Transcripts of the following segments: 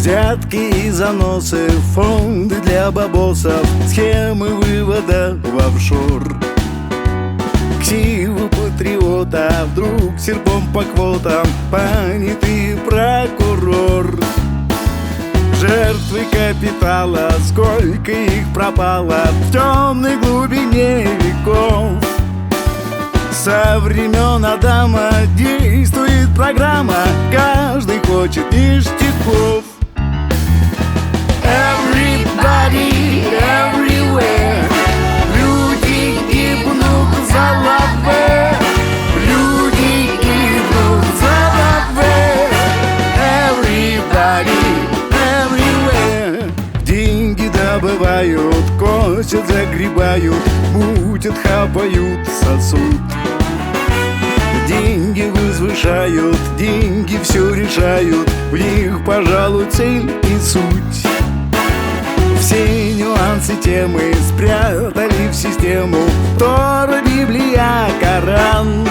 Взятки и заносы, фонды для бабосов, схемы вывода в офшор. Ксивы патриота, вдруг серпом по квотам понятый прокурор. Жертвы капитала, сколько их пропало в темной глубине веков. Со времен Адама действует программа, каждый хочет ништяков. Everybody, everywhere. Люди гибнут за лаве. Люди гибнут за лаве. Everybody, everywhere. Деньги добывают, косят, загребают, мутят, хапают, сосуд. Деньги возвышают, деньги все решают, в них, пожалуй, цель и суть. Все нюансы темы спрятали в систему Тора, Библия, Коран.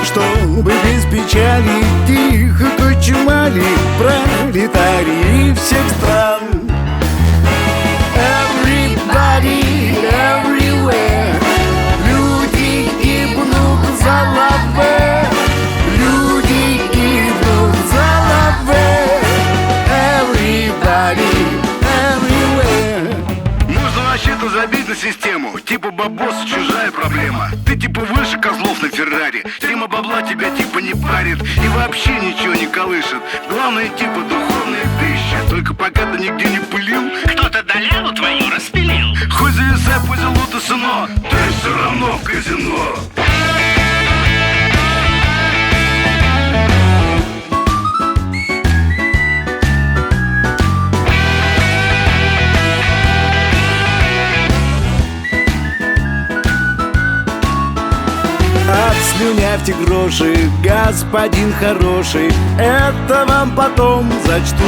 Чтобы без печали тихо кочевали пролетарии всех стран. Everybody, everywhere. Люди гибнут за лаве. Люди гибнут за лаве. Everybody, everywhere. Можно вообще-то забить на систему. Типа бабос, чужая проблема. Ты типа выше козлов на Феррари. Тема бабла тебя типа не парит и вообще ничего не колышет. Главное типа духовная пища. Только пока ты нигде не пылил, кто-то доляву твою распилил. хоть зависай по золоту, сынок, ты все равно в казино. Отслюнявьте гроши, господин хороший, это вам потом зачтут.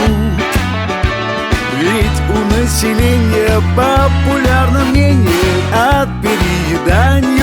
Ведь у населения популярно мнение от переедания